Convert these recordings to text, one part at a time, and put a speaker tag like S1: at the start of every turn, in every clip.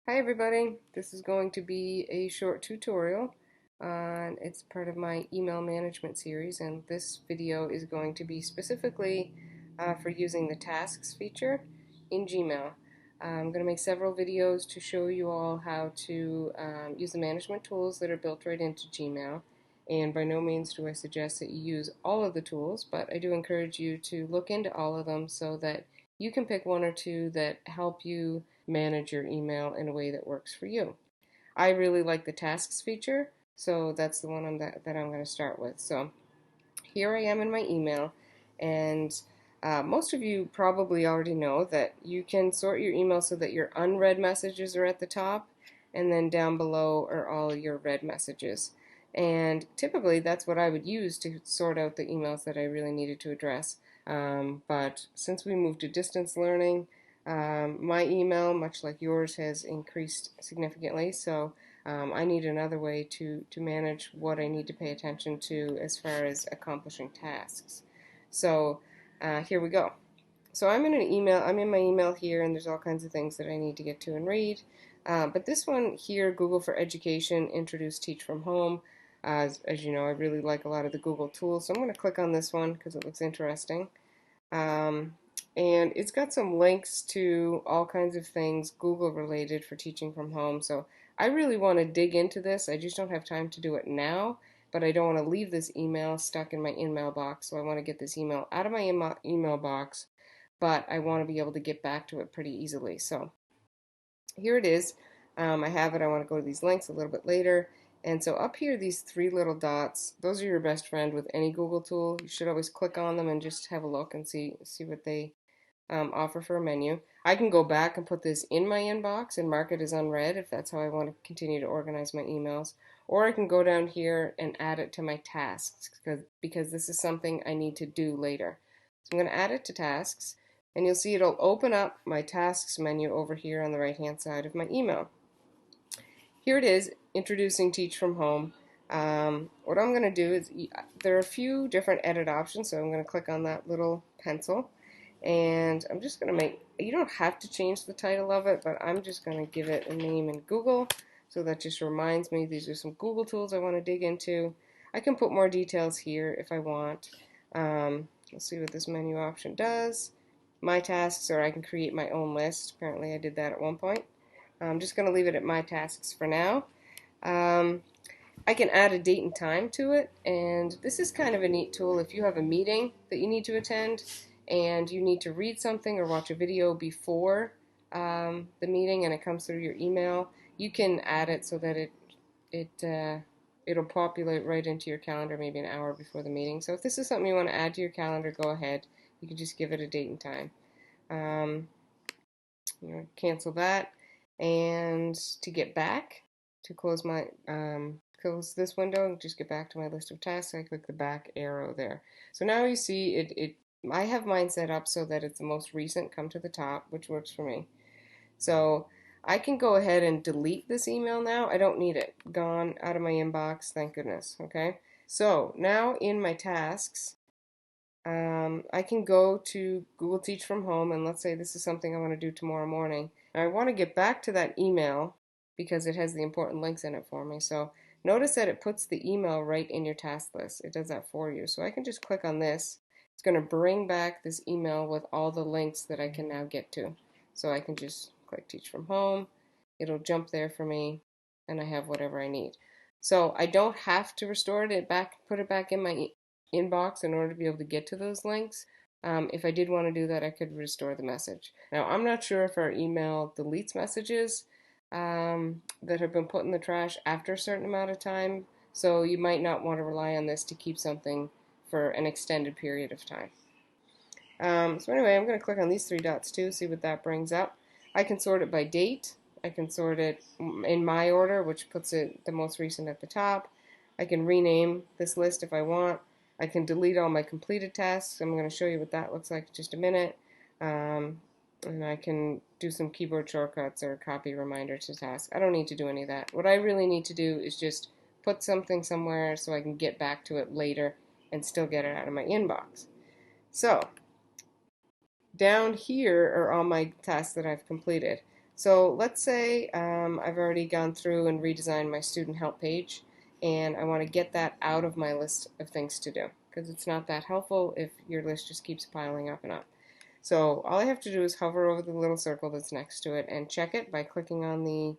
S1: Hi everybody, this is going to be a short tutorial on it's part of my email management series, and this video is going to be specifically for using the tasks feature in Gmail. I'm going to make several videos to show you all how to use the management tools that are built right into Gmail, and by no means do I suggest that you use all of the tools, but I do encourage you to look into all of them so that you can pick one or two that help you manage your email in a way that works for you. I really like the tasks feature, so that's the one that I'm going to start with. So here I am in my email, and most of you probably already know that you can sort your email so that your unread messages are at the top, and then down below are all your read messages. And typically that's what I would use to sort out the emails that I really needed to address. But since we moved to distance learning, my email, much like yours, has increased significantly. So I need another way to manage what I need to pay attention to as far as accomplishing tasks. So here we go. So I'm in my email here, and there's all kinds of things that I need to get to and read. But this one here, Google for Education, Introduce Teach from Home. As you know, I really like a lot of the Google tools, so I'm going to click on this one because it looks interesting. Um, and it's got some links to all kinds of things Google related for teaching from home. So I really want to dig into this. I just don't have time to do it now, but I don't want to leave this email stuck in my email box. So I want to get this email out of my email box, but I want to be able to get back to it pretty easily. So here it is. I have it. I want to go to these links a little bit later. And so up here, these three little dots, those are your best friend with any Google tool. You should always click on them and just have a look and see what they offer for a menu. I can go back and put this in my inbox and mark it as unread if that's how I want to continue to organize my emails. Or I can go down here and add it to my tasks because this is something I need to do later. So I'm going to add it to tasks, and you'll see it'll open up my tasks menu over here on the right hand side of my email. Here it is, introducing Teach from Home. What I'm going to do is, there are a few different edit options, so I'm going to click on that little pencil, and I'm just going to you don't have to change the title of it, but I'm just going to give it a name in Google, so that just reminds me these are some Google tools I want to dig into. I can put more details here if I want. Let's see what this menu option does. My tasks, or I can create my own list. Apparently I did that at one point. I'm just going to leave it at my tasks for now. Um, I can add a date and time to it, and this is kind of a neat tool if you have a meeting that you need to attend and you need to read something or watch a video before the meeting and it comes through your email. You can add it so that it'll populate right into your calendar maybe an hour before the meeting. So if this is something you want to add to your calendar, go ahead. You can just give it a date and time. Um, cancel that, and to get back, to close this window and just get back to my list of tasks, I click the back arrow there. So now you see it I have mine set up so that it's the most recent come to the top, which works for me. So I can go ahead and delete this email now. I don't need it. Gone out of my inbox, thank goodness. Okay. So now in my tasks, I can go to Google Teach from Home, and let's say this is something I want to do tomorrow morning. And I want to get back to that email because it has the important links in it for me. So notice that it puts the email right in your task list. It does that for you. So I can just click on this. It's going to bring back this email with all the links that I can now get to. So I can just click Teach from Home. It'll jump there for me, and I have whatever I need. So I don't have to restore it back, put it back in my inbox in order to be able to get to those links. If I did want to do that, I could restore the message. Now, I'm not sure if our email deletes messages that have been put in the trash after a certain amount of time, so you might not want to rely on this to keep something for an extended period of time. So anyway, I'm going to click on these three dots too, see what that brings up. I can sort it by date. I can sort it in my order, which puts it the most recent at the top. I can rename this list if I want. I can delete all my completed tasks. I'm going to show you what that looks like in just a minute. And I can do some keyboard shortcuts or copy reminder to tasks. I don't need to do any of that. What I really need to do is just put something somewhere so I can get back to it later and still get it out of my inbox. So down here are all my tasks that I've completed. So let's say I've already gone through and redesigned my student help page, and I want to get that out of my list of things to do because it's not that helpful if your list just keeps piling up and up. So all I have to do is hover over the little circle that's next to it and check it by clicking on the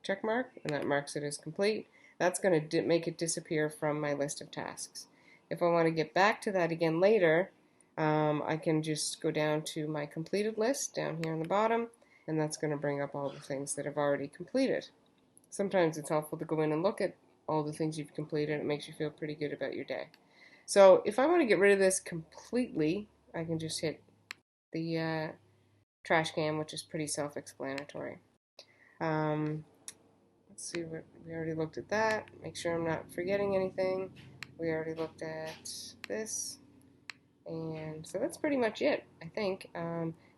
S1: check mark, and that marks it as complete. That's going to make it disappear from my list of tasks. If I want to get back to that again later, I can just go down to my completed list down here on the bottom, and that's going to bring up all the things that I've already completed. Sometimes it's helpful to go in and look at all the things you've completed. It makes you feel pretty good about your day. So if I want to get rid of this completely, I can just hit the trash can, which is pretty self-explanatory. Let's see what we already looked at that. Make sure I'm not forgetting anything. We already looked at this, and so that's pretty much it, I think.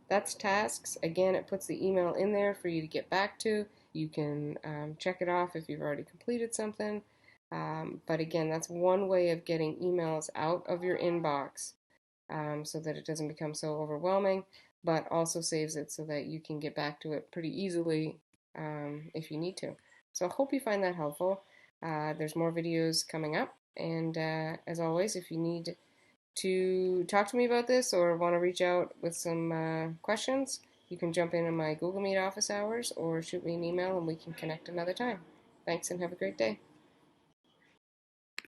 S1: That's tasks. Again, it puts the email in there for you to get back to. You can check it off if you've already completed something. But again, that's one way of getting emails out of your inbox so that it doesn't become so overwhelming, but also saves it so that you can get back to it pretty easily if you need to. So I hope you find that helpful. There's more videos coming up, and as always, if you need to talk to me about this or want to reach out with some questions, you can jump in my Google Meet office hours or shoot me an email and we can connect another time. Thanks and have a great day.